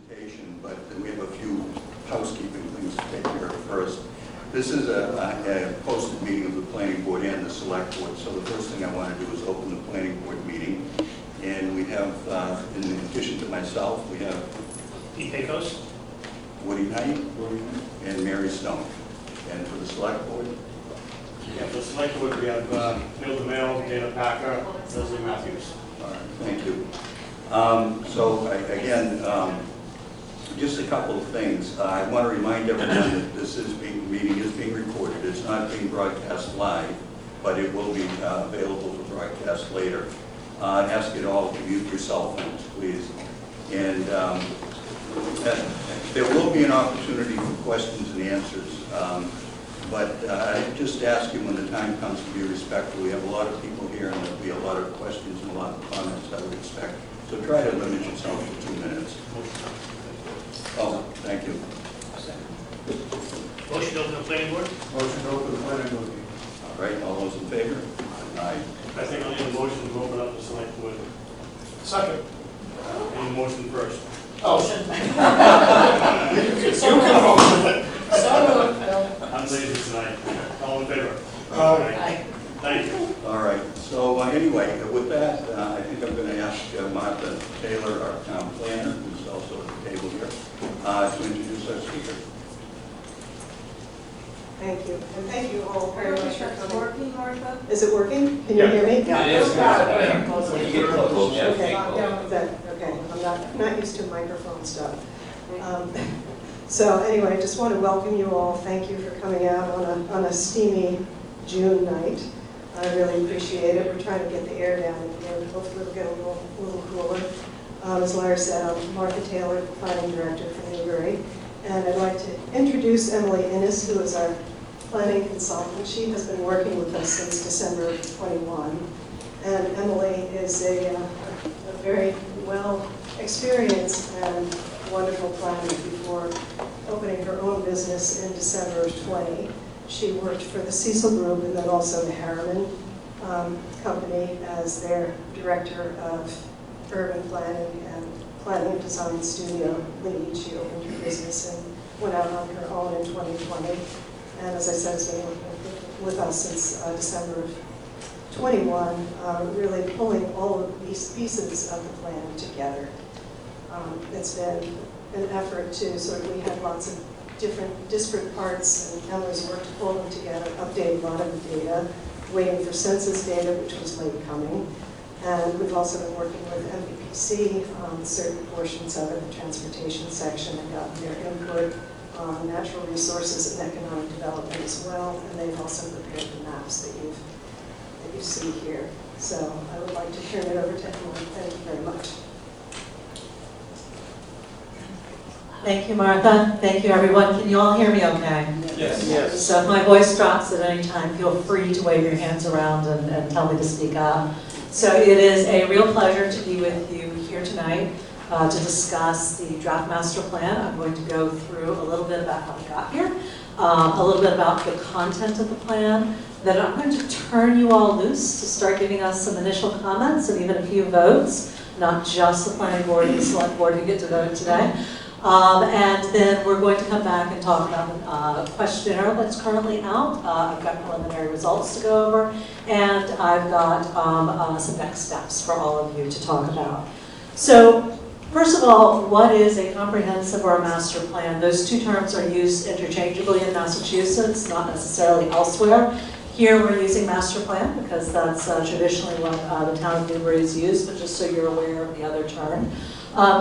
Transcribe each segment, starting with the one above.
presentation, but we have a few housekeeping things to take care of first. This is a posted meeting of the planning board and the select board, so the first thing I want to do is open the planning board meeting. And we have, in addition to myself, we have Pete Pecos. Woody Knight and Mary Stone. And for the select board, Yeah, for the select board, we have Bill DeMail, Dana Packer, Leslie Matthews. all right, thank you. Again, just a couple of things. I want to remind everyone that this meeting is being recorded. It's not being broadcast live, but it will be available for broadcast later. I ask you to all to mute your cell phones, please. And there will be an opportunity for questions and answers. But I just ask you when the time comes to be respectful. We have a lot of people here and there'll be a lot of questions and a lot of comments I would expect. So try to limit yourself to 2 minutes. Oh, thank you. Motion to open the planning board. Motion to open the planning board. All right, all those in favor? Aye. I think I'll need a motion to open up the select board. Second. Any motion first? Motion. You can open it. So moved, Bill. I'm lazy tonight. All in favor? Aye. Thank you. All right, so anyway, with that, I think I'm going to ask Martha Taylor, our town planner, who's also at the table here, to introduce our speaker. Thank you, and thank you all very much for Is it coming. working, Martha? Is it working? Can you hear me? Yeah, it is. When you get close, yeah. Okay, okay, I'm not used to microphone stuff. So anyway, I just want to welcome you all. Thank you for coming out on a steamy June night. I really appreciate it. We're trying to get the air down in here. Hopefully it'll get a little cooler. As Larry said, I'm Martha Taylor, Planning Director for Newbury. And I'd like to introduce Emily Innes, who is our planning consultant. She has been working with us since December of 21. And Emily is a very well experienced and wonderful planner before opening her own business in December of 20. She worked for the Cecil Group and then also the Harriman Company as their director of urban planning and planning and design studio lead. She opened her business and went out on her own in 2020. And as I said, has been working with us since December of 21, really pulling all of these pieces of the plan together. It's been an effort to we had lots of different disparate parts, and Emily's worked to pull them together, update a lot of the data, waiting for census data, which was late coming. And we've also been working with MPPC on certain portions of it, the transportation section, and gotten their input on natural resources and economic development as well. And they've also prepared the maps that you see here. So I would like to turn it over to Emily. Thank you very much. Thank you, Martha. Thank you, everyone. Can you all hear me okay? Yes. So if my voice drops at any time, feel free to wave your hands around and tell me to speak up. So it is a real pleasure to be with you here tonight to discuss the draft master plan. I'm going to go through a little bit about how we got here, a little bit about the content of the plan. Then I'm going to turn you all loose to start giving us some initial comments and even a few votes, not just the planning board and the select board who get to vote today. And then we're going to come back and talk about the questionnaire that's currently out. I've got preliminary results to go over, and I've got some next steps for all of you to talk about. So first of all, what is a comprehensive or a master plan? Those two terms are used interchangeably in Massachusetts, not necessarily elsewhere. Here we're using master plan because that's traditionally what the town of Newbury has used, but just so you're aware of the other term.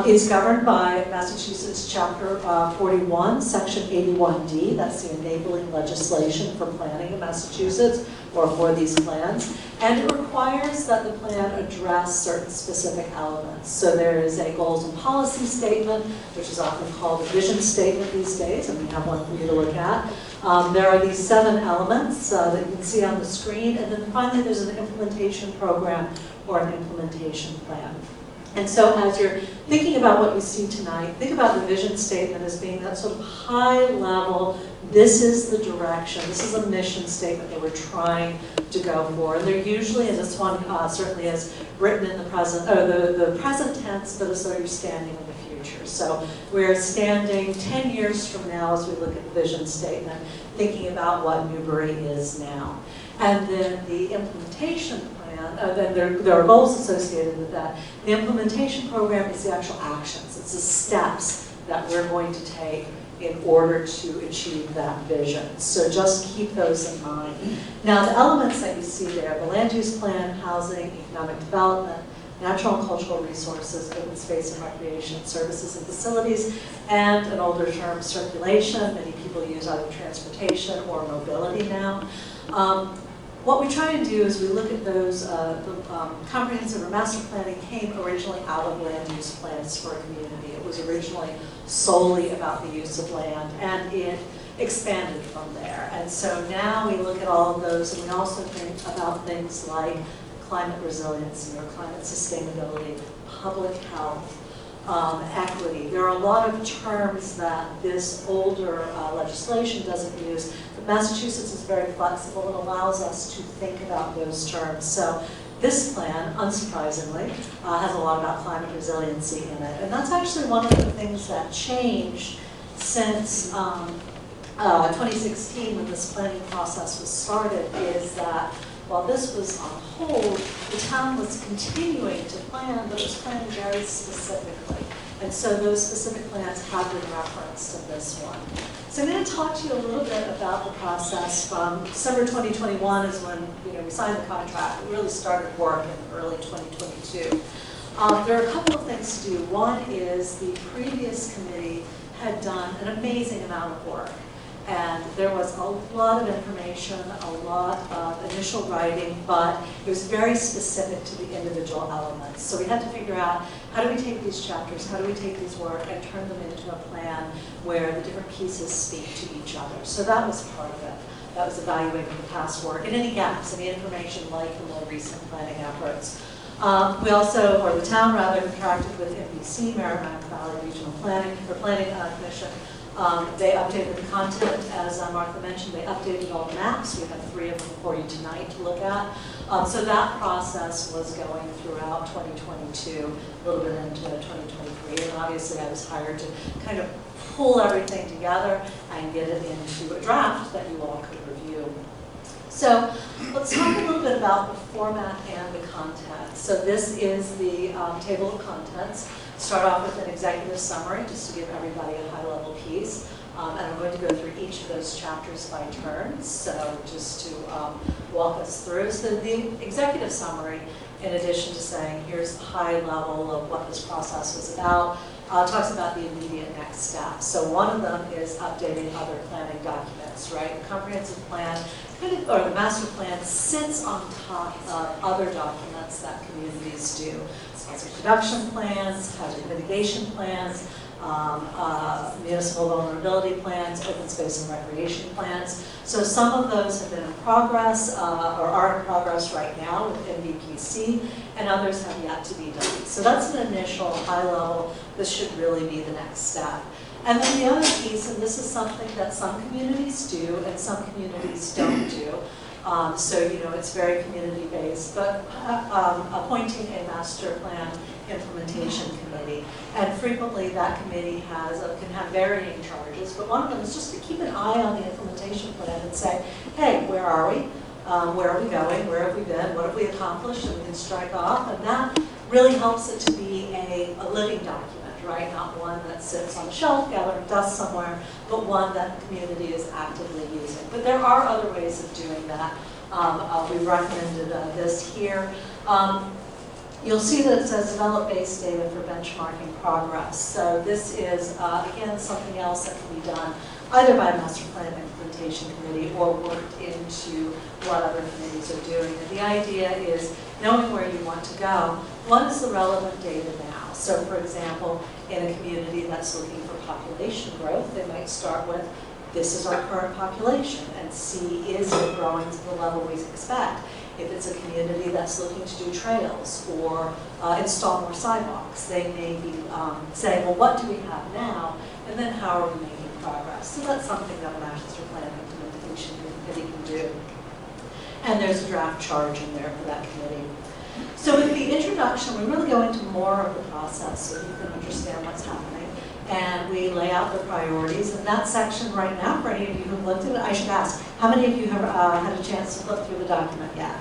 It's governed by Massachusetts Chapter 41, Section 81D. That's the enabling legislation for planning in Massachusetts, or for these plans. And it requires that the plan address certain specific elements. So there is a goals and policy statement, which is often called a vision statement these days, and we have one for you to look at. There are these 7 elements that you can see on the screen, and then finally there's an implementation program or an implementation plan. And so as you're thinking about what you see tonight, think about the vision statement as being that sort of high level, this is the direction, this is a mission statement that we're trying to go for. And they're usually, and this one certainly is written in the present, the present tense, but as though you're standing in the future. future. So we're standing 10 years from now as we look at the vision statement, thinking about what Newbury is now. And then the implementation plan, then there are goals associated with that. The implementation program is the actual actions. It's the steps that we're going to take in order to achieve that vision. So just keep those in mind. Now, the elements that you see there, the land use plan, housing, economic development, natural and cultural resources, open space and recreation, services and facilities, and an older term, circulation. Many people use either transportation or mobility now. What we try and do is we look at those, comprehensive or master planning came originally out of land use plans for a community. It was originally solely about the use of land, and it expanded from there. And so now we look at all of those, and we also think about things like climate resiliency or climate sustainability, public health, equity. There are a lot of terms that this older legislation doesn't use, but Massachusetts is very flexible and allows us to think about those terms. So this plan, unsurprisingly, has a lot about climate resiliency in it. And that's actually one of the things that changed since 2016 when this planning process was started, is that while this was on hold, the town was continuing to plan, but it was planning very specifically. And so those specific plans have been referenced in this one. So I'm going to talk to you a little bit about the process from December 2021 is when we signed the contract. We really started work in early 2022. There are a couple of things to do. One is the previous committee had done an amazing amount of work. And there was a lot of information, a lot of initial writing, but it was very specific to the individual elements. So we had to figure out, how do we take these chapters, how do we take these work and turn them into a plan where the different pieces speak to each other. So that was part of it. That was evaluating the past work and any gaps, any information like the more recent planning efforts. We also, or the town rather, contracted with MPC, Merrimack Valley Regional Planning, or Planning Commission. They updated the content, as Martha mentioned, they updated all the maps. We have 3 of them for you tonight to look at. So that process was going throughout 2022, a little bit into 2023, and obviously I was hired to kind of pull everything together and get it into a draft that you all could review. So let's talk a little bit about the format and the content. So this is the table of contents. Start off with an executive summary, just to give everybody a high-level piece. And I'm going to go through each of those chapters by turns, so just to walk us through. So the executive summary, in addition to saying, here's the high level of what this process was about, talks about the immediate next steps. So one of them is updating other planning documents, right? The comprehensive plan, or the master plan, sits on top of other documents that communities do. Hazard production plans, hazard mitigation plans, municipal vulnerability plans, open space and recreation plans. So some of those have been in progress or are in progress right now with NVPC, and others have yet to be done. So that's an initial high level. This should really be the next step. And then the other piece, and this is something that some communities do and some communities don't do. So, it's very community-based, but appointing a master plan implementation committee. And frequently that committee can have varying charges, but one of them is just to keep an eye on the implementation plan and say, hey, where are we? Where are we going? Where have we been? What have we accomplished? And we can strike off. And that really helps it to be a living document, right? Not one that sits on a shelf gathering dust somewhere, but one that the community is actively using. But there are other ways of doing that. We recommended this here. You'll see that it says develop base data for benchmarking progress. So this is, again, something else that can be done either by a master plan implementation committee or worked into what other committees are doing. And the idea is knowing where you want to go. What is the relevant data now? So for example, in a community that's looking for population growth, they might start with, this is our current population, and see, is it growing to the level we expect? If it's a community that's looking to do trails or install more sidewalks, they may be saying, well, what do we have now? And then how are we making progress? So that's something that a master plan implementation committee can do. And there's a draft charge in there for that committee. So with the introduction, we really go into more of the process so you can understand what's happening. And we lay out the priorities. And that section right now, for any of you who've looked at it, I should ask, how many of you have had a chance to flip through the document yet?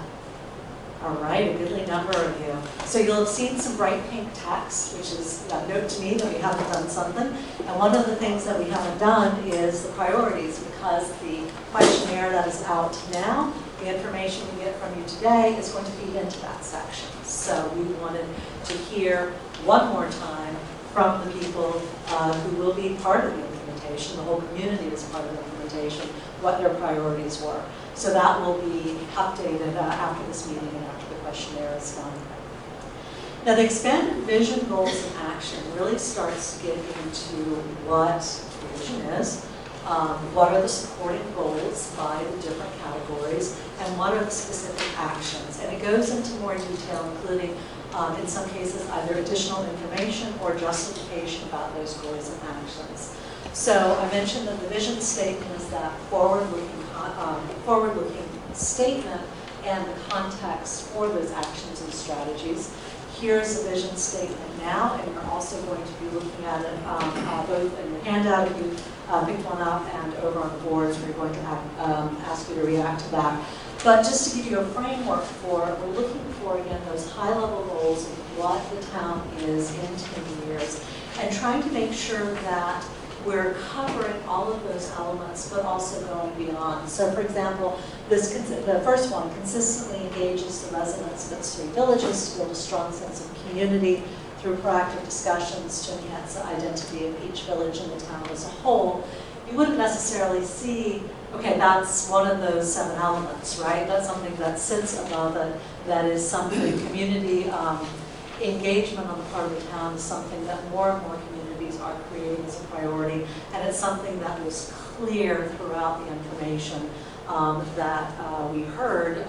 All right, a goodly number of you. So you'll have seen some bright pink text, which is a note to me that we haven't done something. And one of the things that we haven't done is the priorities, because the questionnaire that is out now, the information we get from you today is going to feed into that section. So we wanted to hear one more time from the people who will be part of the implementation, the whole community is part of the implementation, what their priorities were. So that will be updated after this meeting and after the questionnaire is done. Now the expanded vision, goals, and action really starts to get into what vision is, what are the supporting goals by the different categories, and what are the specific actions. And it goes into more detail, including in some cases either additional information or justification about those goals and actions. So I mentioned that the vision statement is that forward-looking statement and the context for those actions and strategies. Here's a vision statement now, and you're also going to be looking at it both in your handout if you picked one up and over on the boards where you're going to ask you to react to that. But just to give you a framework for it, we're looking for, again, those high-level goals of what the town is in 10 years and trying to make sure that we're covering all of those elements, but also going beyond. So, for example, the first one consistently engages the residents of its 3 villages to build a strong sense of community through proactive discussions to enhance the identity of each village and the town as a whole. You wouldn't necessarily see, okay, that's one of those 7 elements, right? That's something that sits above it. That is something, community engagement on the part of the town is something that more and more communities are creating as a priority, and it's something that was clear throughout the information that we heard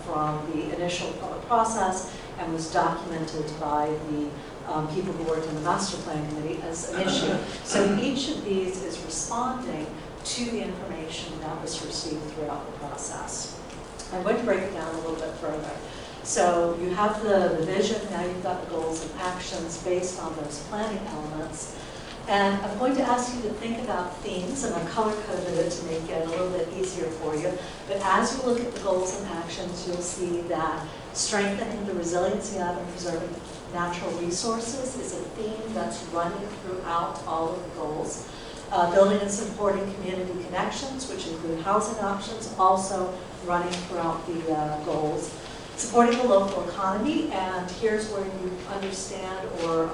from the initial public process and was documented by the people who worked in the master plan committee as an issue. So each of these is responding to the information that was received throughout the process. I'm going to break it down a little bit further. So you have the vision, now you've got the goals and actions based on those planning elements. And I'm going to ask you to think about themes, and I've color-coded it to make it a little bit easier for you. But as you look at the goals and actions, you'll see that strengthening the resiliency of and preserving natural resources is a theme that's running throughout all of the goals. Building and supporting community connections, which include housing options, also running throughout the goals. Supporting the local economy, and here's where you understand or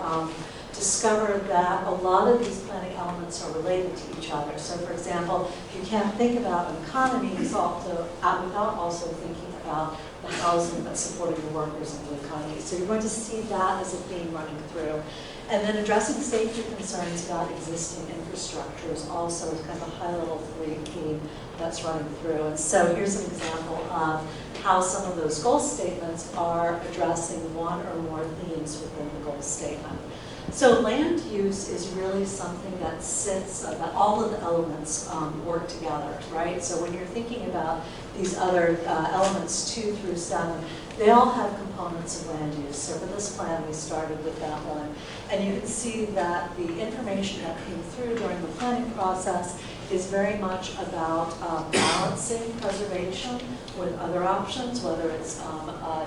discover that a lot of these planning elements are related to each other. So for example, you can't think about an economy without also thinking about the housing that's supporting the workers in the economy. So you're going to see that as a theme running through. And then addressing safety concerns about existing infrastructure is also kind of a high-level theme that's running through. And so here's an example of how some of those goal statements are addressing one or more themes within the goal statement. So land use is really something that sits, that all of the elements work together, right? So when you're thinking about these other elements 2 through 7, they all have components of land use. So for this plan, we started with that one. And you can see that the information that came through during the planning process is very much about balancing preservation with other options, whether it's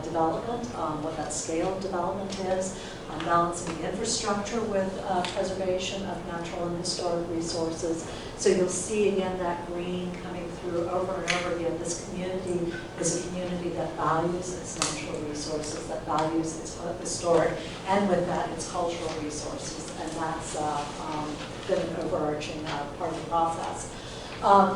development, what that scale of development is, balancing the infrastructure with preservation of natural and historic resources. So you'll see again that green coming through over and over again. This community is a community that values its natural resources, that values its historic, and with that, its cultural resources. And that's been an overarching part of the process.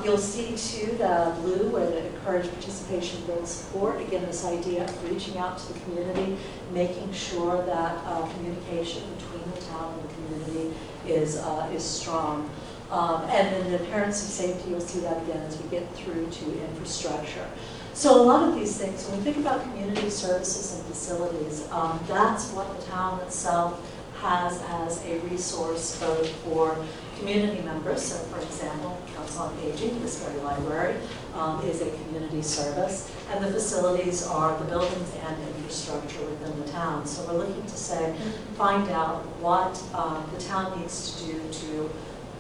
You'll see too the blue where the encourage participation, build support. Again, this idea of reaching out to the community, making sure that communication between the town and the community is strong. And then the appearance of safety, you'll see that again as we get through to infrastructure. So a lot of these things, when we think about community services and facilities, that's what the town itself has as a resource both for community members. So for example, Council on Aging, this very library, is a community service, and the facilities are the buildings and infrastructure within the town. So we're looking to find out what the town needs to do to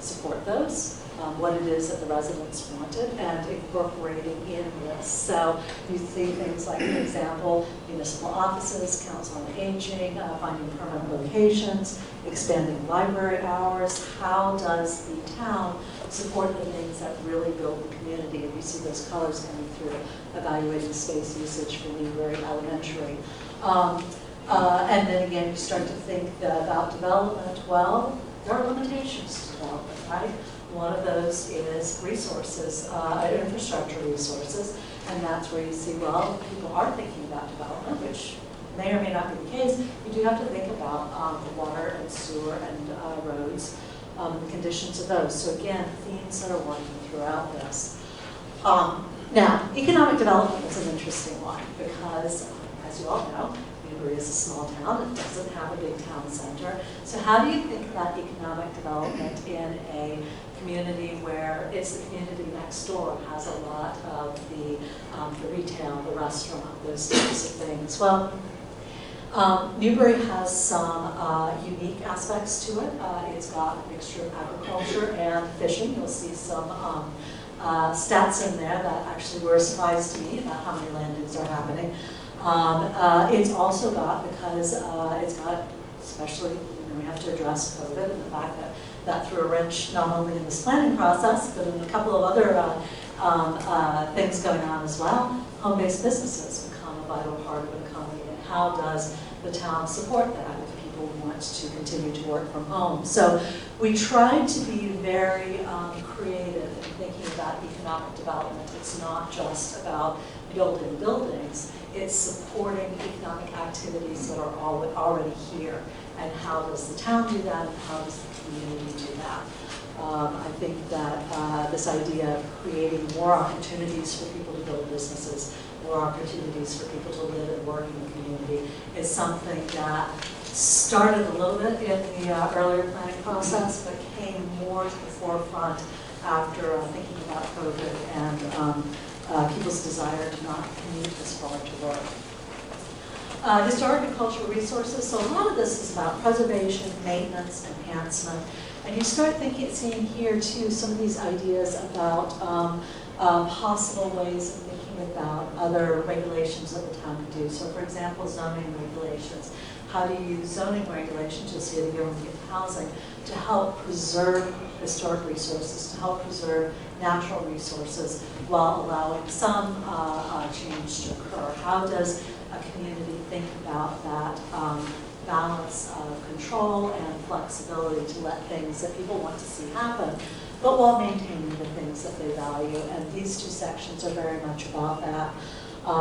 support those, what it is that the residents wanted, and incorporating in this. So you see things like, for example, municipal offices, Council on Aging, finding permanent locations, expanding library hours. How does the town support the things that really build the community? And you see those colors coming through, evaluating space usage for Newbury Elementary. And then again, you start to think about development. Well, there are limitations to development, right? One of those is resources, infrastructure resources, and that's where you see, well, people are thinking about development, which may or may not be the case. You do have to think about the water and sewer and roads, the conditions of those. So again, themes that are working throughout this. Now, economic development is an interesting one because, as you all know, Newbury is a small town. It doesn't have a big town center. So how do you think about economic development in a community where it's the community next door has a lot of the retail, the restaurant, those types of things? Well, Newbury has some unique aspects to it. It's got a mixture of agriculture and fishing. You'll see some stats in there that actually were a surprise to me about how many landings are happening. It's also got, because it's got, especially, we have to address COVID and the fact that threw a wrench not only in this planning process, but in a couple of other things going on as well. Home-based businesses become a vital part of an economy, and how does the town support that if people want to continue to work from home? So we tried to be very creative in thinking about economic development. It's not just about building buildings, it's supporting economic activities that are already here. And how does the town do that, and how does the community do that? I think that this idea of creating more opportunities for people to build businesses, more opportunities for people to live and work in the community is something that started a little bit in the earlier planning process, but came more to the forefront after thinking about COVID and people's desire to not commute as far to work. Historic and cultural resources, so a lot of this is about preservation, maintenance, enhancement, and you start seeing here too some of these ideas about possible ways of thinking about other regulations that the town can do. So for example, zoning regulations. How do you use zoning regulations, you'll see it here when we get to housing, to help preserve historic resources, to help preserve natural resources while allowing some change to occur? How does a community think about that balance of control and flexibility to let things that people want to see happen, but while maintaining the things that they value? And these two sections are very much about that.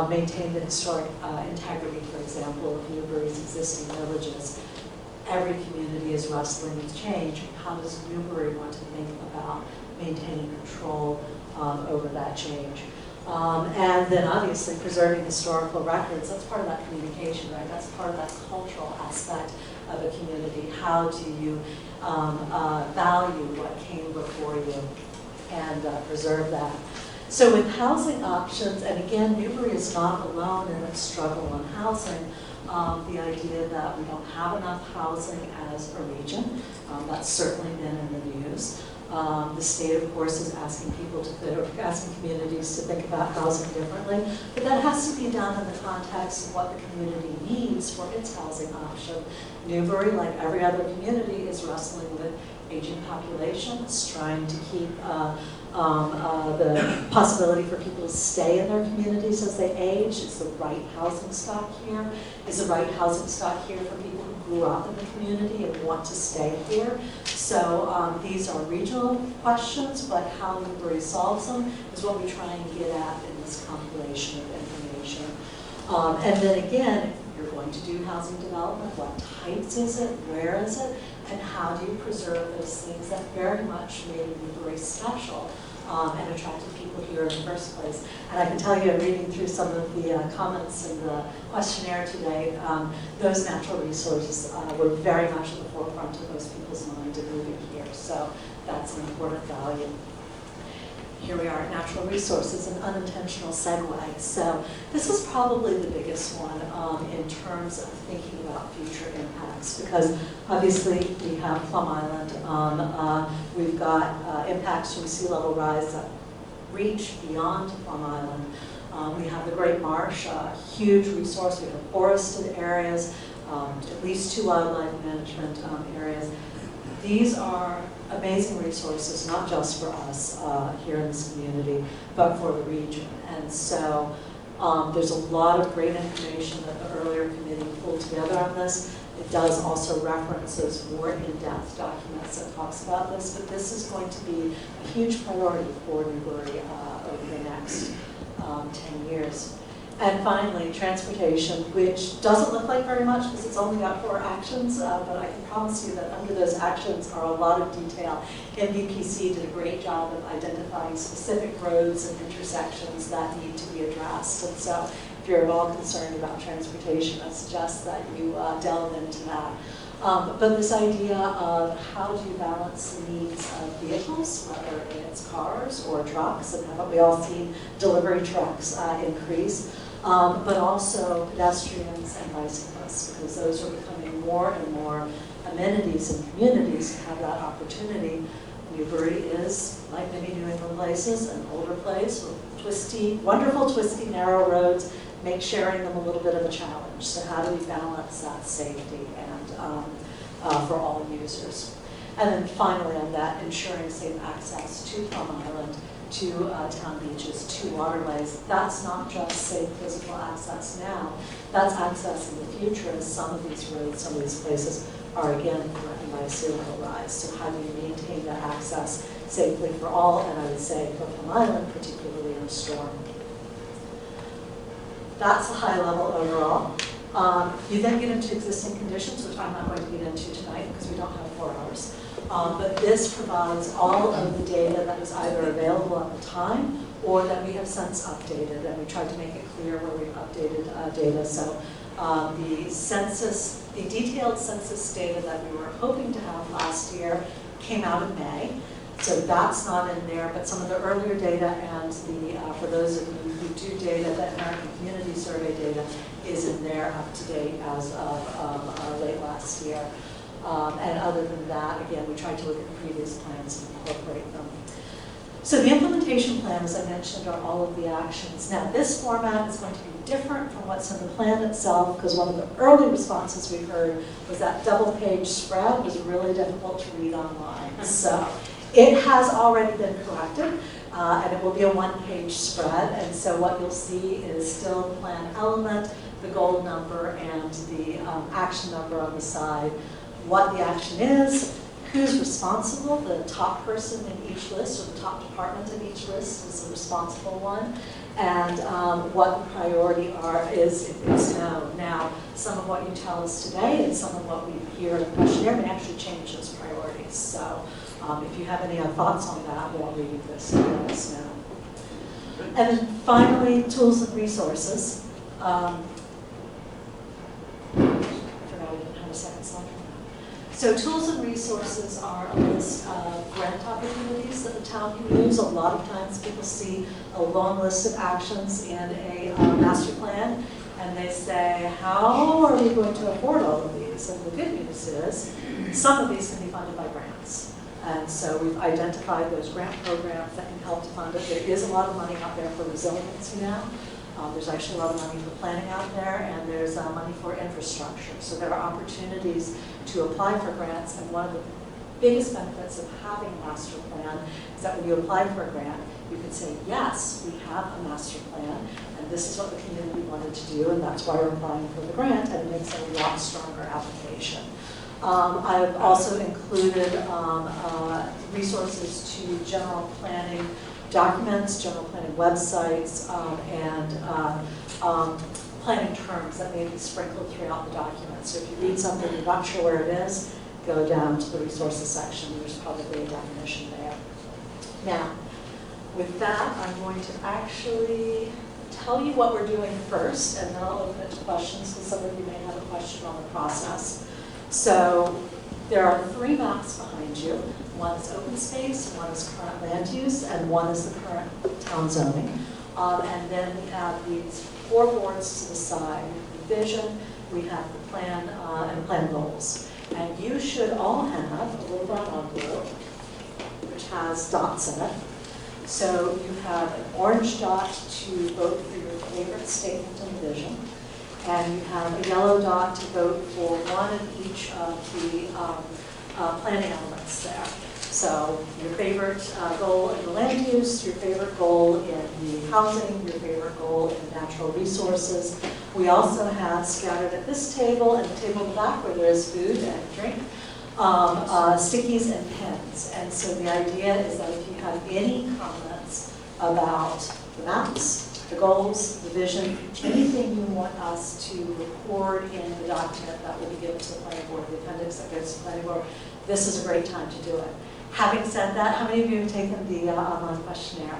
Maintain the historic integrity, for example, of Newbury's existing villages. Every community is wrestling with change. How does Newbury want to think about maintaining control over that change? And then obviously preserving historical records, that's part of that communication, right? That's part of that cultural aspect of a community. How do you value what came before you and preserve that? So with housing options, and again, Newbury is not alone in its struggle on housing. The idea that we don't have enough housing as a region, that's certainly been in the news. The state, of course, is asking asking communities to think about housing differently, but that has to be done in the context of what the community needs for its housing option. Newbury, like every other community, is wrestling with aging population. It's trying to keep the possibility for people to stay in their communities as they age. Is the right housing stock here? Is the right housing stock here for people who grew up in the community and want to stay here? So these are regional questions, but how Newbury solves them is what we try and get at in this compilation of information. And then again, if you're going to do housing development, what types is it, where is it, and how do you preserve those things that very much made Newbury special and attracted people here in the first place? And I can tell you, reading through some of the comments in the questionnaire today, those natural resources were very much at the forefront of most people's mind in moving here. So That's an important value. Here we are at natural resources, an unintentional segue. So this was probably the biggest one in terms of thinking about future impacts, because obviously we have Plum Island. We've got impacts from sea level rise that reach beyond Plum Island. We have the Great Marsh, a huge resource. We have forested areas, at least 2 wildlife management areas. These are amazing resources, not just for us here in this community, but for the region. And so there's a lot of great information that the earlier committee pulled together on this. It does also references more in-depth documents that talks about this, but this is going to be a huge priority for Newbury over the next 10 years. And finally, transportation, which doesn't look like very much because it's only got 4 actions, but I can promise you that under those actions are a lot of detail. NVPC did a great job of identifying specific roads and intersections that need to be addressed. And so if you're at all concerned about transportation, I suggest that you delve into that. But this idea of how do you balance the needs of vehicles, whether it's cars or trucks, and haven't we all seen delivery trucks increase? But also pedestrians and bicyclists, because those are becoming more and more amenities in communities to have that opportunity. Newbury is, like many New England places, an older place with twisty, wonderful twisty, narrow roads, make sharing them a little bit of a challenge. So how do we balance that safety and for all users? And then finally on that, ensuring safe access to Plum Island, to town beaches, to waterways. That's not just safe physical access now, that's access in the future, as some of these roads, some of these places are again threatened by sea level rise. So how do you maintain that access safely for all, and I would say for Plum Island, particularly in a storm. That's a high level overall. You then get into existing conditions, which I'm not going to get into tonight because we don't have 4 hours. But this provides all of the data that was either available at the time or that we have since updated, and we tried to make it clear where we've updated data. So the detailed census data that we were hoping to have last year came out in May. So that's not in there, but some of the earlier data and for those of you who do data, the American Community Survey data is in there up to date as of late last year. And other than that, again, we tried to look at previous plans and incorporate them. So the implementation plan, as I mentioned, are all of the actions. Now, this format is going to be different from what's in the plan itself, because one of the early responses we heard was that double-page spread was really difficult to read online. So it has already been corrected, and it will be a 1-page spread. And so what you'll see is still the plan element, the goal number, and the action number on the side. What the action is, who's responsible, the top person in each list, or the top department in each list is the responsible one, and what the priority is if it's known. Now, some of what you tell us today and some of what we hear in the questionnaire may actually change those priorities. So if you have any thoughts on that while reading this, let us know. And then finally, tools and resources. I forgot I didn't have a second slide. So tools and resources are a list of grant opportunities that the town can use. A lot of times people see a long list of actions in a master plan and they say, how are we going to afford all of these? And the good news is some of these can be funded by grants. And so we've identified those grant programs that can help to fund it. There is a lot of money out there for resiliency now. There's actually a lot of money for planning out there, and there's money for infrastructure. So there are opportunities to apply for grants, and one of the biggest benefits of having a master plan is that when you apply for a grant, you can say, yes, we have a master plan, and this is what the community wanted to do, and that's why we're applying for the grant, and it makes it a lot stronger application. I've also included resources to general planning documents, general planning websites, and planning terms that may be sprinkled throughout the document. So if you read something you're not sure where it is, go down to the resources section. There's probably a definition there. Now, with that, I'm going to actually tell you what we're doing first, and then I'll open it to questions, because some of you may have a question on the process. So There are 3 maps behind you. One is open space, one is current land use, and one is the current town zoning. And then we have these 4 boards to the side. The vision, we have the plan and plan goals. And you should all have a little brown envelope, which has dots in it. So you have an orange dot to vote for your favorite statement and vision. And you have a yellow dot to vote for one of each of the planning elements there. So your favorite goal in the land use, your favorite goal in the housing, your favorite goal in the natural resources. We also have scattered at this table and the table in the back where there is food and drink, stickies and pens. And so the idea is that if you have any comments about the maps, the goals, the vision, anything you want us to record in the document that will be given to the planning board, the appendix that goes to the planning board, this is a great time to do it. Having said that, how many of you have taken the online questionnaire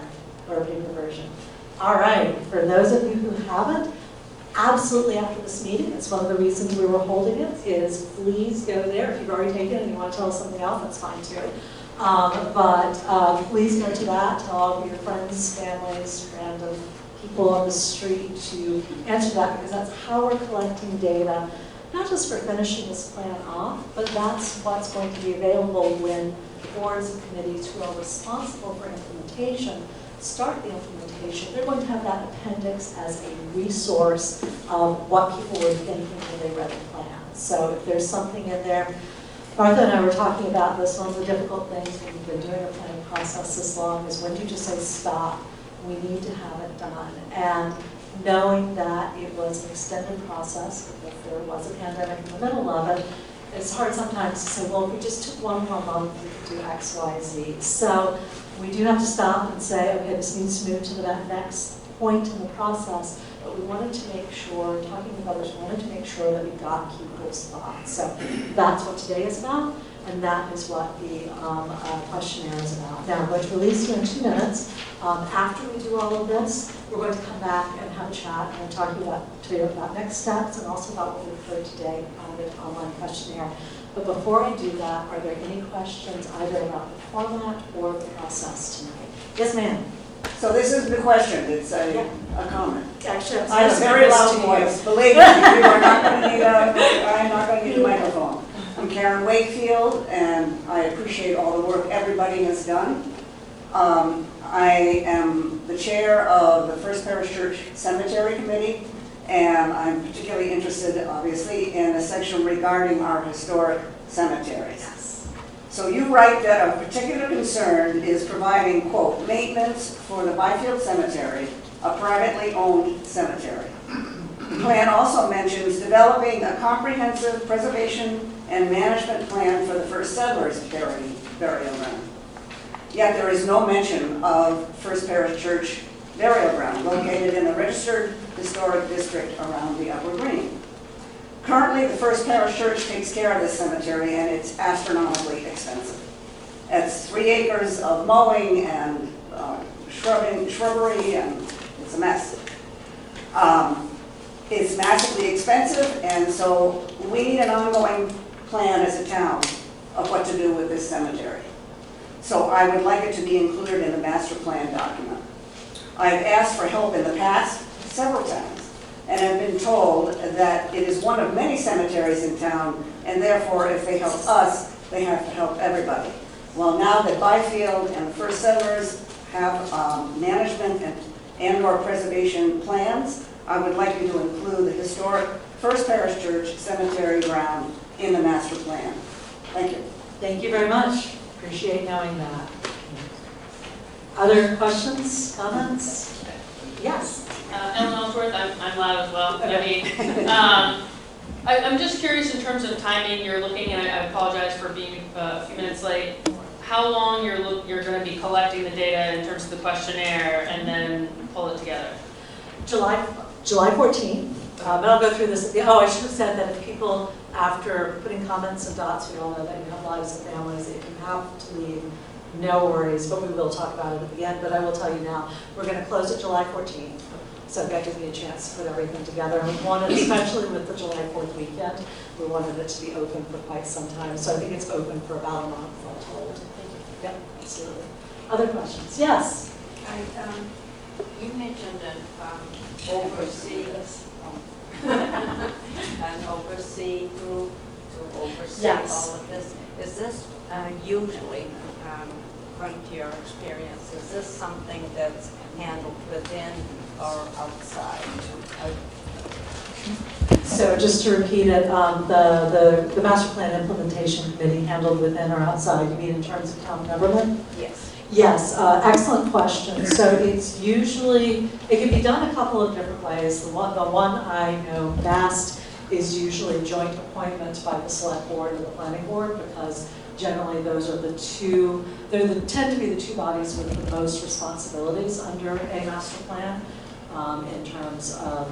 or paper version? All right, for those of you who haven't, absolutely after this meeting, it's one of the reasons we were holding it, is please go there. If you've already taken it and you want to tell us something else, that's fine too. But please go to that, tell all of your friends, families, random people on the street to answer that, because that's how we're collecting data, not just for finishing this plan off, but that's what's going to be available when boards and committees who are responsible for implementation start the implementation. They're going to have that appendix as a resource of what people were thinking when they read the plan. So if there's something in there, Martha and I were talking about this. One of the difficult things when you've been doing a planning process this long is when do you just say stop? We need to have it done. And knowing that it was an extended process, because there was a pandemic in the middle of it, it's hard sometimes to say, well, if we just took one more month, we could do X, Y, Z. So we do have to stop and say, okay, this needs to move to that next point in the process. But we wanted to make sure, talking with others, we wanted to make sure that we got people's thoughts. So that's what today is about, and that is what the questionnaire is about. Now, I'm going to release you in 2 minutes. After we do all of this, we're going to come back and have a chat and talk to you about next steps and also about what we've heard today on the online questionnaire. But before I do that, are there any questions either about the format or the process tonight? Yes, ma'am. So this is the question, it's a comment. Actually, I have a very loud voice, believe me, you are not going to need I'm not going to need a microphone. I'm Karen Wakefield, and I appreciate all the work everybody has done. I am the chair of the First Parish Church Cemetery Committee, and I'm particularly interested, obviously, in a section regarding our historic cemeteries. Yes. So you write that a particular concern is providing, quote, maintenance for the Byfield Cemetery, a privately owned cemetery. The plan also mentions developing a comprehensive preservation and management plan for the first settlers' burial ground. Yet there is no mention of First Parish Church burial ground located in the registered historic district around the Upper Green. Currently, the First Parish Church takes care of this cemetery, and it's astronomically expensive. It's 3 acres of mowing and shrubbery, and it's a mess. It's massively expensive, and so we need an ongoing plan as a town of what to do with this cemetery. So I would like it to be included in the master plan document. I've asked for help in the past several times, and have been told that it is one of many cemeteries in town, and therefore if they help us, they have to help everybody. Well, now that Byfield and the First Settlers have management and/or preservation plans, I would like you to include the historic First Parish Church cemetery ground in the master plan. Thank you. Thank you very much. Appreciate knowing that. Other questions, comments? Yes. Ellen Ellsworth, I'm loud as well. Okay. I'm just curious in terms of timing. You're looking, and I apologize for being a few minutes late. How long you're going to be collecting the data in terms of the questionnaire, and then pull it together? July 14th. And I'll go through this. Oh, I should have said that if people, after putting comments and dots, we all know that you have lives and families. If you have to leave, no worries, but we will talk about it at the end. But I will tell you now, we're going to close it July 14th. So that gives me a chance to put everything together. And we wanted, especially with the July 4th weekend, we wanted it to be open for quite some time. So I think it's open for about a month, all told. Yep, absolutely. Other questions? Yes? You mentioned an oversee group to oversee Yes. all of this. Is this usually, according to your experience, is this something that's handled within or outside? So just to repeat it, the master plan implementation committee handled within or outside, you mean in terms of town government? Yes. Yes, excellent question. So it's usually, it can be done a couple of different ways. The one I know best is usually joint appointment by the select board or the planning board, because generally those are the two, tend to be the two bodies with the most responsibilities under a master plan in terms of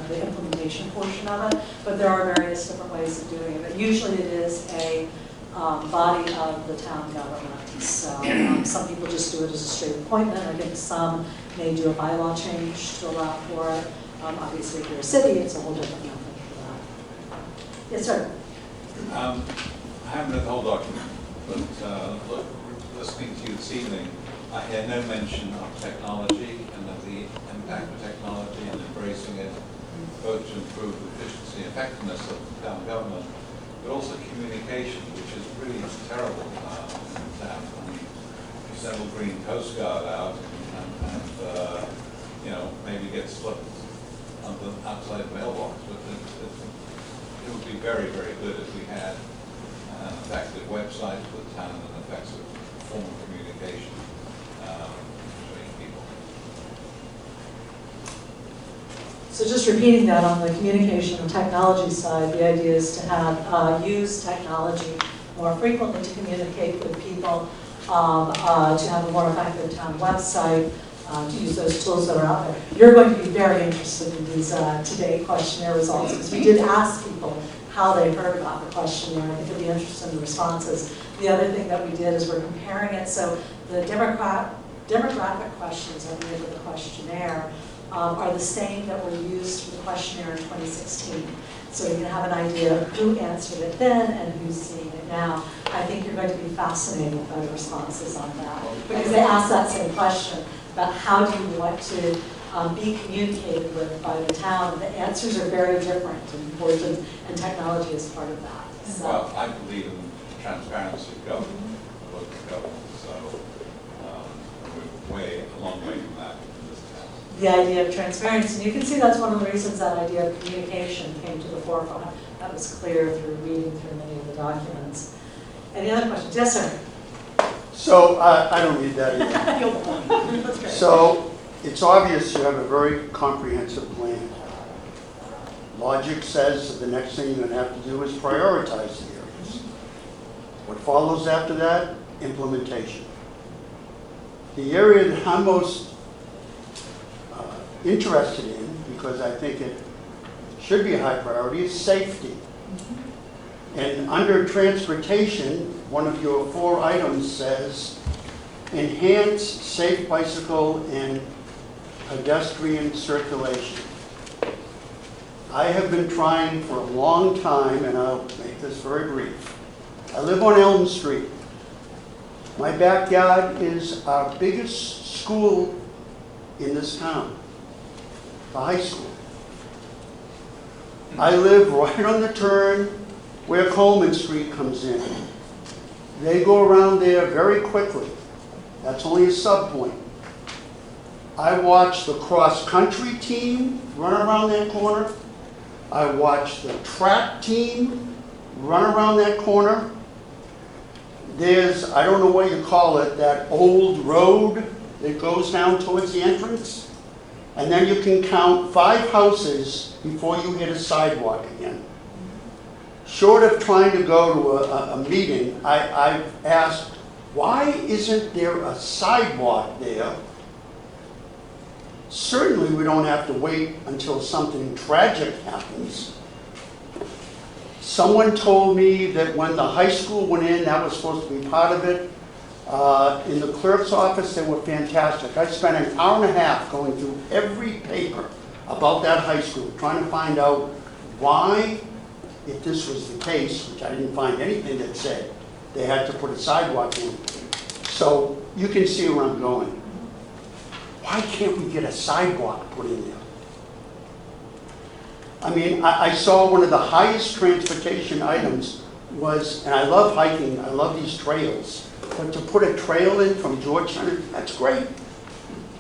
the implementation portion of it. But there are various different ways of doing it. But usually it is a body of the town government. So some people just do it as a straight appointment. I think some may do a bylaw change to allow for it. Obviously, if you're a city, it's a whole different method for that. Yes, sir. I haven't read the whole document, but listening to you this evening, I hear no mention of technology and of the impact of technology and embracing it, both to improve the efficiency and effectiveness of town government, but also communication, which is really terrible in town. I mean, you send a green Coast Guard out and maybe get slipped on the outside mailbox, but it would be very, very good if we had an effective website for the town and an effective form of communication between people. So just repeating that on the communication and technology side, the idea is to have use technology more frequently to communicate with people, to have a more effective town website, to use those tools that are out there. You're going to be very interested in these today questionnaire results, because we did ask people how they heard about the questionnaire. I think you'll be interested in the responses. The other thing that we did is we're comparing it. So the demographic questions at the end of the questionnaire are the same that were used for the questionnaire in 2016. So you can have an idea of who answered it then and who's seeing it now. I think you're going to be fascinated by the responses on that, because they ask that same question about how do you want to be communicated with by the town. The answers are very different, and technology is part of that. So. Well, I believe in transparency of government, local government, so we're a long way from that in this town. The idea of transparency, and you can see that's one of the reasons that idea of communication came to the forefront. That was clear through reading through many of the documents. Any other questions? Yes, sir. So I don't read that either. That's great. So it's obvious you have a very comprehensive plan. Logic says that the next thing you're going to have to do is prioritize the areas. What follows after that? Implementation. The area that I'm most interested in, because I think it should be a high priority, is safety. And under transportation, one of your 4 items says, enhance safe bicycle and pedestrian circulation. I have been trying for a long time, and I'll make this very brief. I live on Elm Street. My backyard is our biggest school in this town, the high school. I live right on the turn where Coleman Street comes in. They go around there very quickly. That's only a sub-point. I watch the cross-country team run around that corner. I watch the track team run around that corner. There's, I don't know what you call it, that old road that goes down towards the entrance. And then you can count 5 houses before you hit a sidewalk again. Short of trying to go to a meeting, I've asked, why isn't there a sidewalk there? Certainly we don't have to wait until something tragic happens. Someone told me that when the high school went in, that was supposed to be part of it. In the clerk's office, they were fantastic. I spent an hour and a half going through every paper about that high school, trying to find out why, if this was the case, which I didn't find anything that said they had to put a sidewalk in. So you can see where I'm going. Why can't we get a sidewalk put in there? I mean, I saw one of the highest transportation items was, and I love hiking, I love these trails, but to put a trail in from George Center, that's great.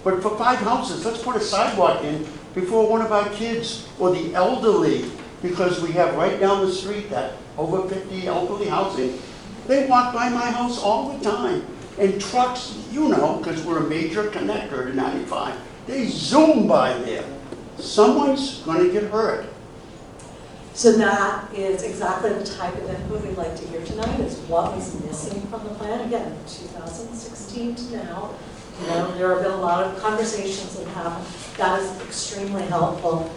But for 5 houses, let's put a sidewalk in before one of our kids or the elderly, because we have right down the street that over 50 elderly housing, they walk by my house all the time. And trucks, you know, because we're a major connector to 95, they zoom by there. Someone's going to get hurt. So that is exactly the type of input we'd like to hear tonight, is what was missing from the plan. Again, 2016 to now, you know, there have been a lot of conversations that happen. That is extremely helpful.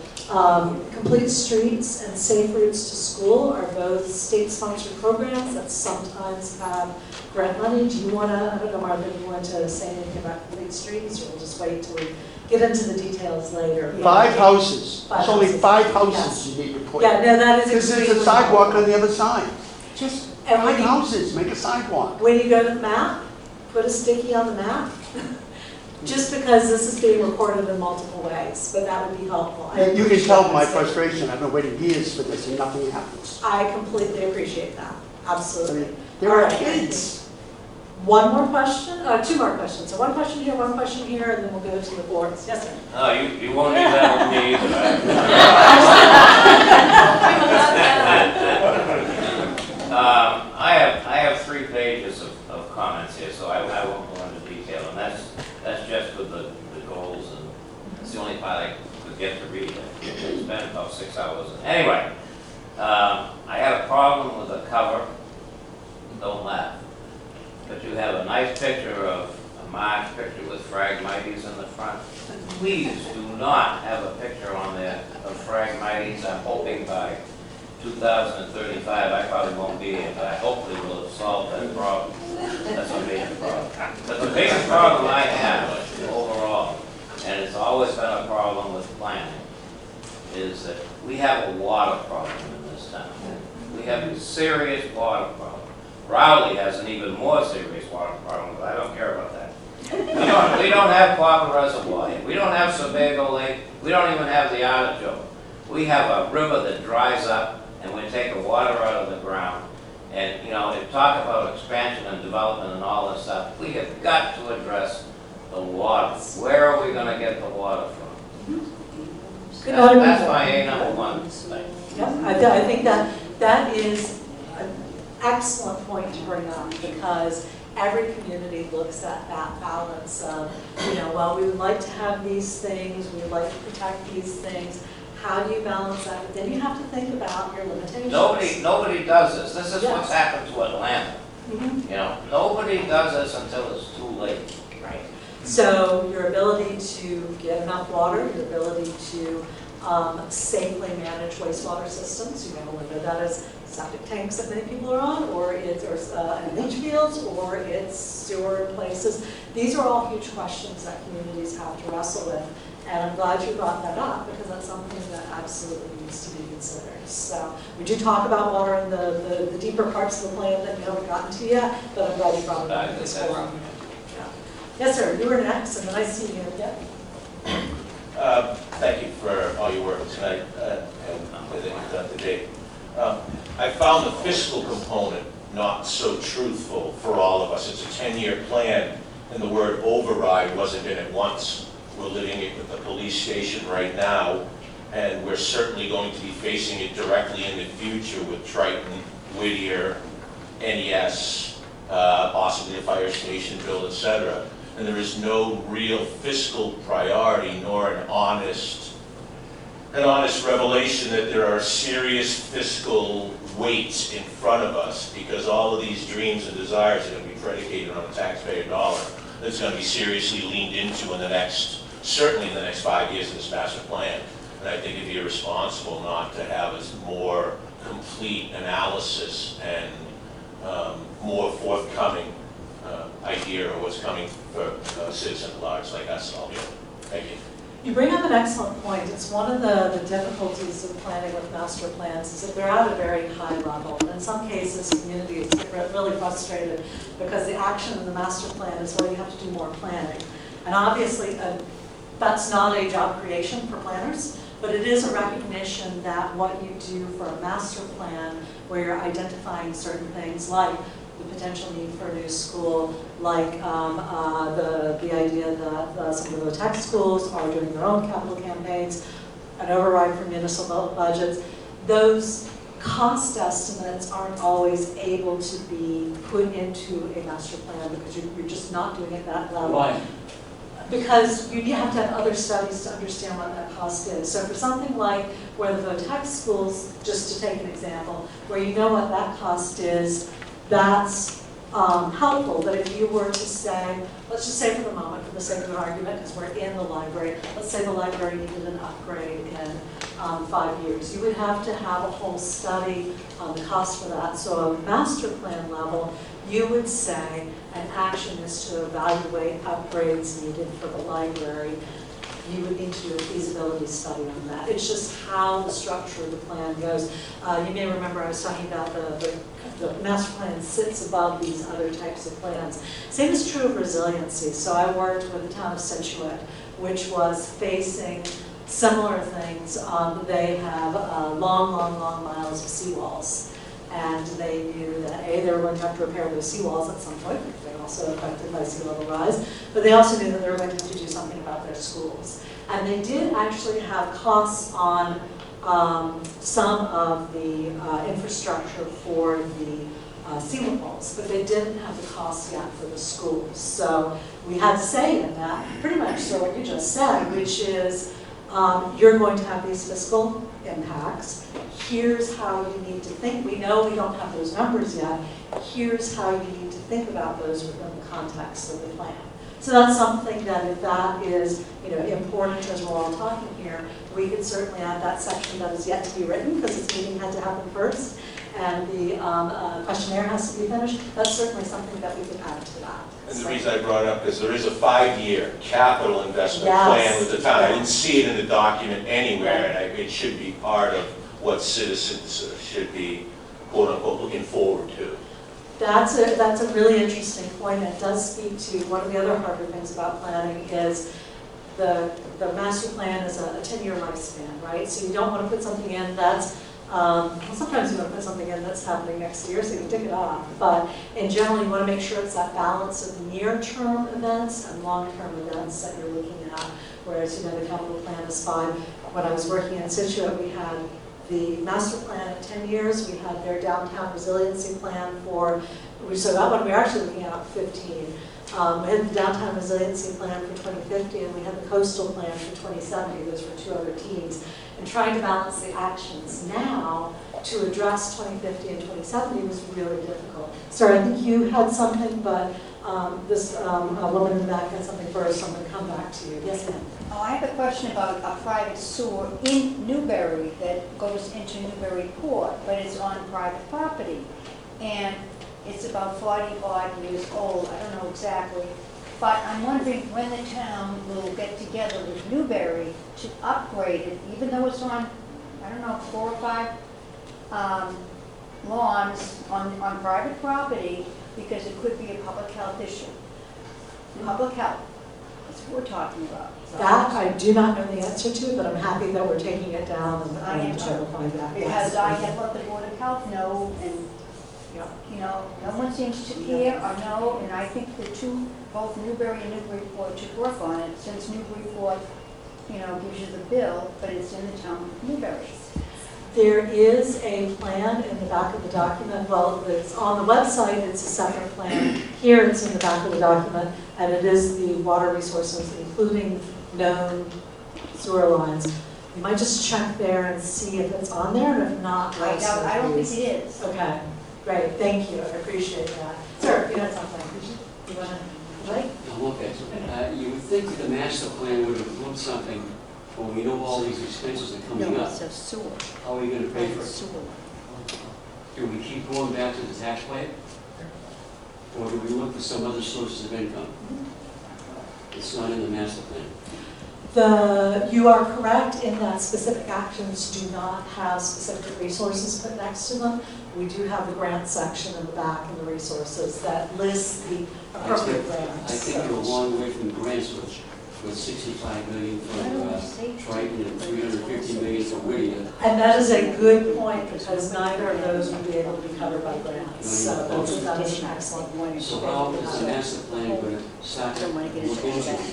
Complete Streets and Safe Routes to School are both state-sponsored programs that sometimes have grant money. Do you want to, I don't know, Martha, do you want to say anything about Complete Streets, or we'll just wait till we get into the details later? 5 houses. Five It's only houses. 5 houses Yes. you need to put. Yeah, no, that is Because extremely there's a sidewalk helpful. on the other side. Just And 5 houses, make a sidewalk. When you go to the map, put a sticky on the map. Just because this is being recorded in multiple ways, but that would be helpful. I And you can appreciate tell that my statement. frustration. I've been waiting years for this and nothing happens. I completely appreciate that, I absolutely. mean, there All are right. kids. One more question, 2 more questions. So one question here, and then we'll go to the boards. Yes, sir. No, you won't need that with me either. I have 3 pages of comments here, so I won't go into detail, and that's just with the goals, and it's the only part I could get to read. I spent about 6 hours. Anyway, I had a problem with the cover. Don't laugh. But you have a nice picture of a March picture with Phragmites in the front. Please do not have a picture on there of Phragmites. I'm hoping by 2035, I probably won't be here, but I hopefully will have solved that problem. That's a major problem. But the biggest problem I have overall, and it's always been a problem with planning, is that we have a water problem in this town. We have a serious water problem. Rowley has an even more serious water problem, but I don't care about that. We don't have Quabbin Reservoir here. We don't have Sebago Lake. We don't even have the Artichoke. We have a river that dries up, and we take the water out of the ground. And, you know, if talk about expansion and development and all this stuff, we have got to address the water. Where are we going to get the water from? That's my A#1 thing. Yep, I think that is an excellent point to bring up, because every community looks at that balance of, you know, well, we would like to have these things, we would like to protect these things. How do you balance that? But then you have to think about your limitations. Nobody does this. This is what's happened to Atlanta. Mhm. You know, nobody does this until it's too late. Right. So your ability to get enough water, your ability to safely manage wastewater systems, you know, whether that is septic tanks that many people are on, or it's leach fields, or it's sewer places. These are all huge questions that communities have to wrestle with. And I'm glad you brought that up, because that's something that absolutely needs to be considered. So we do talk about water in the deeper parts of the plan that you haven't gotten to yet, but I'm glad you brought it up in this forum. Yeah. Yes, sir, you were next, and then I see you again. Thank you for all your work tonight and that you've done today. I found the fiscal component not so truthful for all of us. It's a 10-year plan, and the word override wasn't in it once. We're living it with the police station right now, and we're certainly going to be facing it directly in the future with Triton, Whittier, NES, possibly a fire station bill, etc. And there is no real fiscal priority nor an honest revelation that there are serious fiscal weights in front of us, because all of these dreams and desires are going to be predicated on a taxpayer dollar that's going to be seriously leaned into in the next, certainly in the next 5 years of this master plan. And I think it'd be irresponsible not to have a more complete analysis and more forthcoming idea or what's coming for a citizen at large like us all here. Thank you. You bring up an excellent point. It's one of the difficulties of planning with master plans is that they're at a very high level. And in some cases, communities get really frustrated because the action in the master plan is, well, you have to do more planning. And obviously, that's not a job creation for planners, but it is a recognition that what you do for a master plan where you're identifying certain things like the potential need for a new school, like the idea that some of the tech schools are doing their own capital campaigns, an override for municipal budgets. Those cost estimates aren't always able to be put into a master plan because you're just not doing it at that level. Why? Because you have to have other studies to understand what that cost is. So for something like where the VOTEC schools, just to take an example, where you know what that cost is, that's helpful. But if you were to say, let's just say for the moment, for the sake of an argument, because we're in the library, let's say the library needed an upgrade in 5 years. You would have to have a whole study on the cost for that. So at a master plan level, you would say an action is to evaluate upgrades needed for the library. You would need to do a feasibility study on that. It's just how the structure of the plan goes. You may remember I was talking about the master plan sits above these other types of plans. Same is true of resiliency. So I worked with the town of Situate, which was facing similar things. They have long miles of seawalls. And they knew that A, they were going to have to repair those seawalls at some point, because they're also affected by sea level rise, but they also knew that they were going to have to do something about their schools. And they did actually have costs on some of the infrastructure for the seawalls, but they didn't have the costs yet for the schools. So we had to say in that, pretty much so what you just said, which is you're going to have these fiscal impacts. Here's how you need to think. We know we don't have those numbers yet. Here's how you need to think about those within the context of the plan. So that's something that if that is important as we're all talking here, we could certainly add that section that is yet to be written because this meeting had to happen first and the questionnaire has to be finished. That's certainly something that we could add to that. And the reason I brought it up is there is a 5-year capital investment Yes. plan with the town. I didn't see it in the document anywhere, and it should be part of what citizens should be, quote unquote, looking forward to. That's a really interesting point. It does speak to one of the other harder things about planning is the master plan is a 10-year lifespan, right? So you don't want to put something in that's, well, sometimes you want to put something in that's happening next year, so you can tick it off. But in general, you want to make sure it's that balance of near-term events and long-term events that you're looking at. Whereas, the capital plan is 5. When I was working in Situate, we had the master plan at 10 years. We had their downtown resiliency plan so that one we were actually looking at 15. We had the downtown resiliency plan for 2050 and we had the coastal plan for 2070. Those were 2 other teams. And trying to balance the actions now to address 2050 and 2070 was really difficult. Sorry, I think you had something, but this woman in the back had something first, so I'm going to come back to you. Yes, ma'am. Oh, I have a question about a private sewer in Newbury that goes into Newbury Port, but it's on private property. And it's about 40-odd years old, I don't know exactly. But I'm wondering when the town will get together with Newbury to upgrade it, even though it's on, I don't know, 4 or 5 lawns on private property, because it could be a public health issue. Public health, that's what we're talking about. That I do not know the answer to, but I'm happy that we're taking it down and I am trying to find that. Because I have let the Board of Health know, and, no one seems to care or know, and I think the two, both Newbury and Newburyport, should work on it, since Newburyport, gives you the bill, but it's in the town of Newbury. There is a plan in the back of the document. Well, it's on the website, it's a separate plan. Here it's in the back of the document, and it is the water resources, including known sewer lines. You might just check there and see if it's on there, and if not, I don't think it is. Okay, great, thank you, I appreciate that. Sir, you had something, you want to, right? Okay. You would think that the master plan would include something, when we know all these expenses are coming No, up. it's a sewer. How are we going to pay for it? Sewer. Do we keep going back to the tax plan? Or do we look for some other sources of income? It's not in the master plan. You are correct in that specific actions do not have specific resources put next to them. We do have the grant section in the back and the resources that lists the appropriate grants. I think you're a long way from grants with 65 million for Triton and 350 million for Whittier. And that is a good point, because neither of those would be able to be covered by grants. So that is an excellent point. So how is the master plan going to start to look into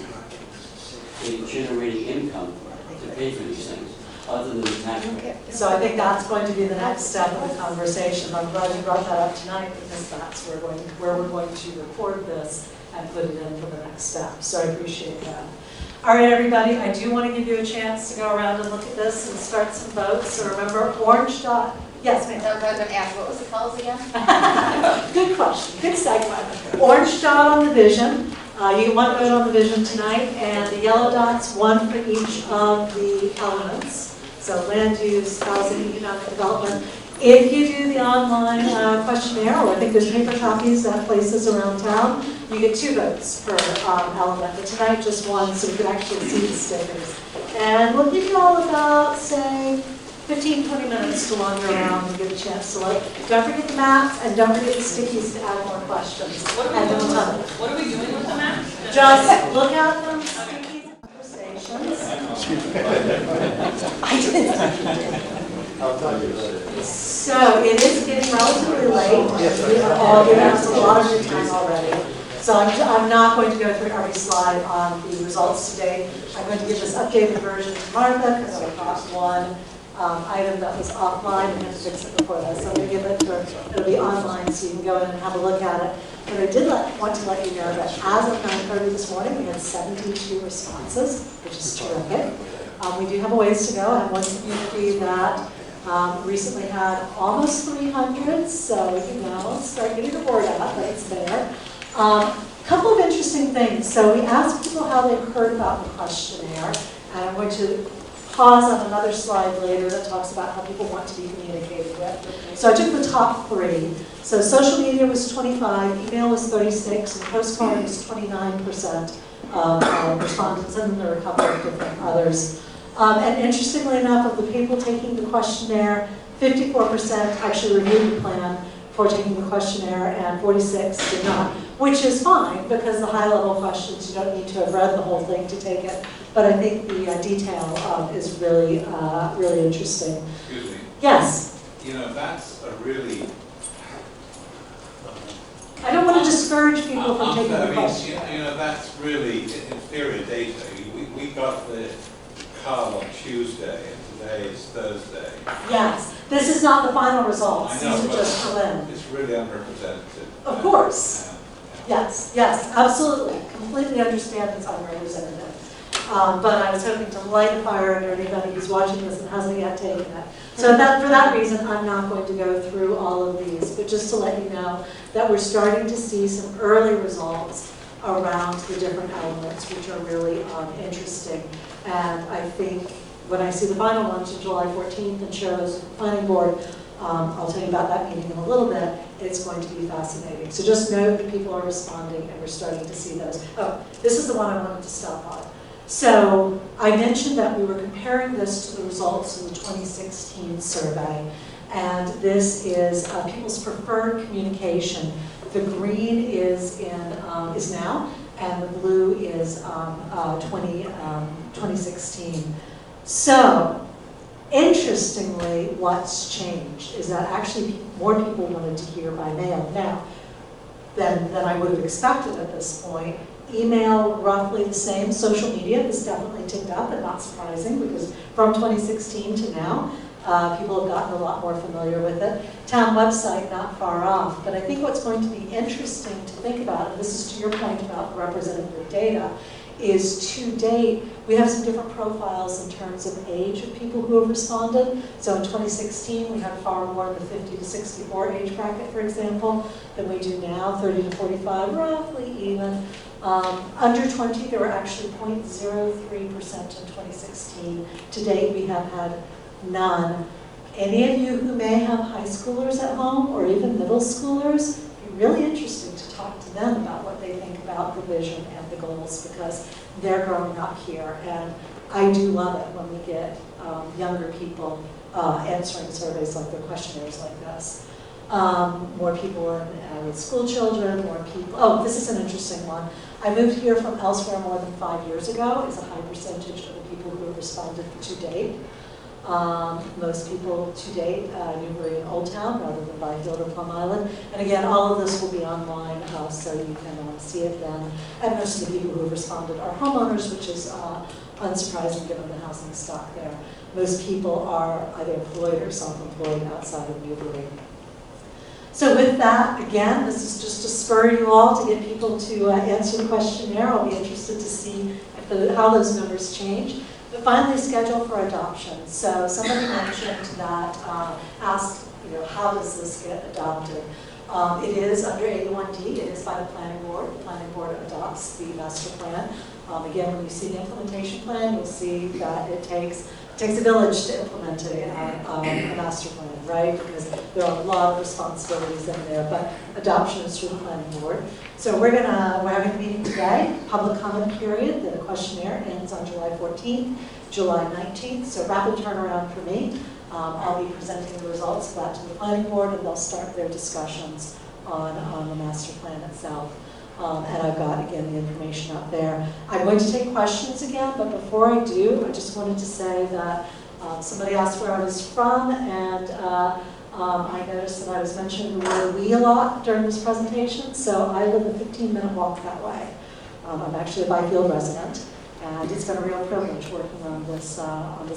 generating income to pay for these things, other than the tax rate? So I think that's going to be the next step of the conversation. I'm glad you brought that up tonight, because that's where we're going to record this and put it in for the next step. So I appreciate that. All right, everybody, I do want to give you a chance to go around and look at this and start some votes. So remember, orange dot. Yes, ma'am. I was going to ask, what was the colors again? Good question. Good segue. Orange dot on the vision. You get one vote on the vision tonight, and the yellow dots, one for each of the elements. So land use, housing, economic development. If you do the online questionnaire, or I think there's paper copies at places around town, you get 2 votes per element. But tonight, just one, so we can actually see the stickers. And we'll give you all about, say, 15, 20 minutes to wander around and get a chance to look. Don't forget the maps, and don't forget the stickies to add more questions. What are we doing with the map? Just look at them, stickies, and conversations. So it is getting relatively late. We are all giving us a lot of your time already. So I'm not going to go through every slide on the results today. I'm going to give this updated version to Martha, because I got one item that was offline and had to fix it before that. So I'm going to give it to her. It'll be online, so you can go in and have a look at it. But I did want to let you know that as of 9:30 this morning, we had 72 responses, which is terrific. We do have a ways to go. I have one community that recently had almost 300, so start getting the word out that it's there. Couple of interesting things. So we asked people how they heard about the questionnaire, and I'm going to pause on another slide later that talks about how people want to be communicated with. So I took the top 3. So social media was 25, email was 36, and postcard was 29% of respondents, and then there were a couple of different others. And interestingly enough, of the people taking the questionnaire, 54% actually reviewed the plan for taking the questionnaire, and 46 did not, which is fine, because the high-level questions, you don't need to have read the whole thing to take it. But I think the detail is really, really interesting. Excuse me. Yes? That's a really... I don't want to discourage people from taking the question. That's really inferior data. We got the card on Tuesday, and today is Thursday. Yes. This is not the final results. I know, These are just prelim. It's really unrepresentative. Of course. Yes, absolutely. Completely understand it's unrepresentative. But I was hoping to light a fire under anybody who's watching this and hasn't yet taken it. So for that reason, I'm not going to go through all of these, but just to let you know that we're starting to see some early results around the different elements, which are really interesting. And I think when I see the final ones on July 14th and shows the planning board, I'll tell you about that meeting in a little bit. It's going to be fascinating. So just note that people are responding, and we're starting to see those. Oh, this is the one I wanted to stop on. So I mentioned that we were comparing this to the results of the 2016 survey, and this is people's preferred communication. The green is now, and the blue is 2016. So interestingly, what's changed is that actually more people wanted to hear by mail now than I would have expected at this point. Email, roughly the same. Social media has definitely ticked up, and not surprising, because from 2016 to now, people have gotten a lot more familiar with it. Town website, not far off. But I think what's going to be interesting to think about, and this is to your point about representative data, is to date, we have some different profiles in terms of age of people who have responded. So in 2016, we had far more in the 50 to 64 age bracket, for example, than we do now, 30 to 45, roughly even. Under 20, there were actually 0.03% in 2016. To date, we have had none. Any of you who may have high schoolers at home, or even middle schoolers, be really interesting to talk to them about what they think about the vision and the goals, because they're growing up here. And I do love it when we get younger people answering surveys like the questionnaires like this. More people with school children, more people. Oh, this is an interesting one. I moved here from elsewhere more than 5 years ago. Is a high percentage of the people who have responded to date. Most people to date, Newbury and Old Town rather than Byfield or Plum Island. And again, all of this will be online, so you can see it then. And most of the people who have responded are homeowners, which is unsurprising given the housing stock there. Most people are either employed or self-employed outside of Newbury. So with that, again, this is just to spur you all to get people to answer the questionnaire. I'll be interested to see if how those numbers change. But finally, schedule for adoption. So somebody mentioned that, asked, how does this get adopted? It is under 81D. It is by the planning board. The planning board adopts the master plan. Again, when you see the implementation plan, you'll see that it takes a village to implement a master plan, right? Because there are a lot of responsibilities in there, but adoption is through the planning board. So we're having a meeting today, public comment period. The questionnaire ends on July 14th, July 19th, so rapid turnaround for me. I'll be presenting the results of that to the planning board, and they'll start their discussions on the master plan itself. And I've got, again, the information up there. I'm going to take questions again, but before I do, I just wanted to say that somebody asked where I was from, and I noticed that I was mentioning the word "we" a lot during this presentation, so I live a 15-minute walk that way. I'm actually a Byfield resident, and it's been a real privilege working on this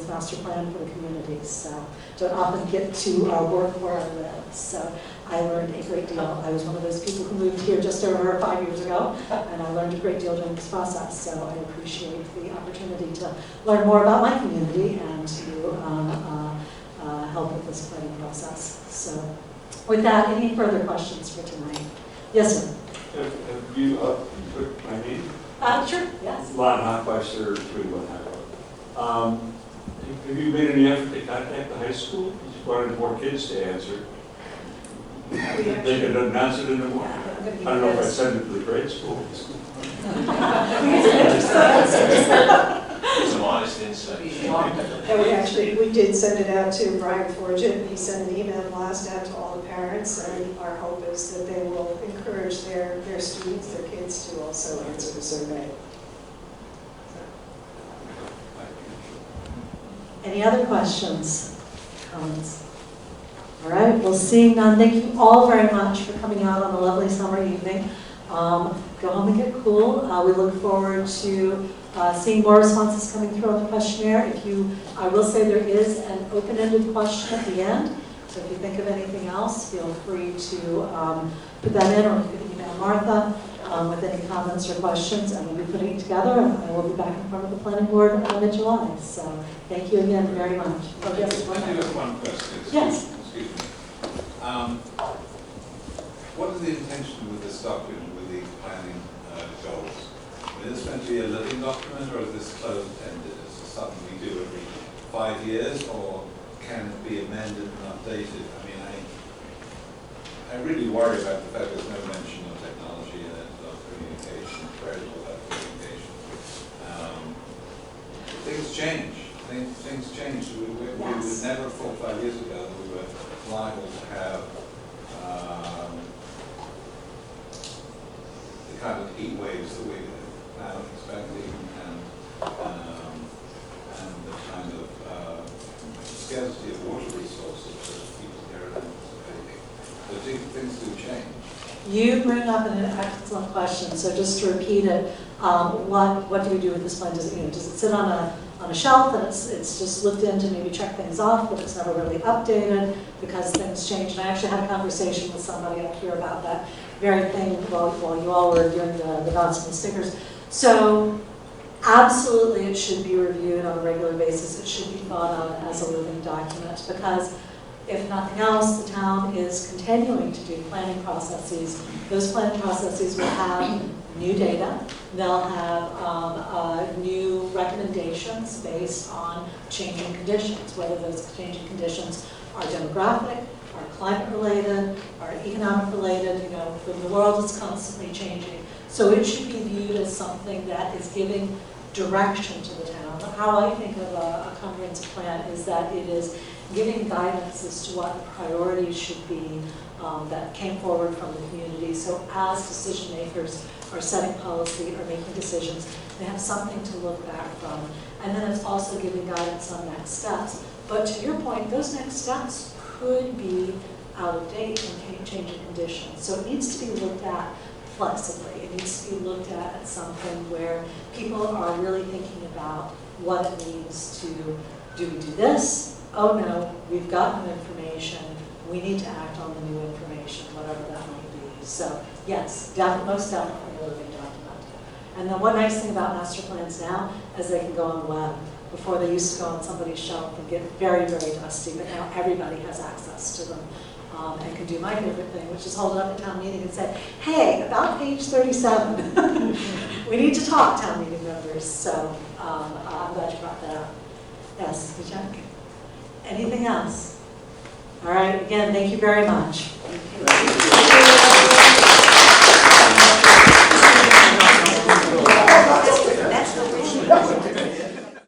master plan for the community. So don't often get to work where I live. So I learned a great deal. I was one of those people who moved here just over 5 years ago, and I learned a great deal during this process. So I appreciate the opportunity to learn more about my community and to help with this planning process. So with that, any further questions for tonight? Yes, sir. Have you put my name? Sure, yes. Lon Hochweiser, 3100. Have you made any effort to contact the high school? Just wanted more kids to answer. They could announce it in the morning. I don't know if I send it to the grade school. Some honest insight. And we did send it out to Brian Forget, and he sent an email blast out to all the parents, and our hope is that they will encourage their students, their kids, to also answer the survey. Any other questions, comments? All right, well, seeing none, thank you all very much for coming out on a lovely summer evening. Go home and get cool. We look forward to seeing more responses coming through on the questionnaire. I will say there is an open-ended question at the end, so if you think of anything else, feel free to put that in, or you can email Martha with any comments or questions, and we'll be putting it together, and I will be back in front of the planning board in July. So thank you again very much. I do have one question. Yes. Excuse me. What is the intention with this document, with the planning goals? Is this meant to be a living document, or is this closed-ended? Is this something we do every 5 years, or can it be amended and updated? I mean, I really worry about the fact there's no mention of technology in it, of communication, very little about communication. Things change. Things change. We would never have thought 5 years ago that we were liable to have the kind of heat waves that we're now expecting, and the kind of scarcity of water resources that people here are anticipating. But things do change. You bring up an excellent question. So just to repeat it, what do we do with this plan? Does it sit on a shelf and it's just looked in to maybe check things off, but it's never really updated because things change? And I actually had a conversation with somebody up here about that very thing while you all were doing the dots and the stickers. So absolutely it should be reviewed on a regular basis. It should be thought of as a living document, because if nothing else, the town is continuing to do planning processes. Those planning processes will have new data. They'll have new recommendations based on changing conditions, whether those changing conditions are demographic, are climate related, are economic related, you know, the world is constantly changing. So it should be viewed as something that is giving direction to the town. How I think of a comprehensive plan is that it is giving guidance as to what the priorities should be that came forward from the community. So as decision makers are setting policy or making decisions, they have something to look back from. And then it's also giving guidance on next steps. But to your point, those next steps could be out of date and changing conditions. So it needs to be looked at flexibly. It needs to be looked at something where people are really thinking about what it means to, do we do this? Oh no, we've got new information. We need to act on the new information, whatever that might be. So yes, most definitely a living document. And then one nice thing about master plans now is they can go on the web. Before they used to go on somebody's shelf and get very, very dusty, but now everybody has access to them. And can do my favorite thing, which is hold it up at town meeting and say, hey, about page 37, we need to talk, town meeting members. So I'm glad you brought that up. Yes, Jack? Anything else? All right, again, thank you very much.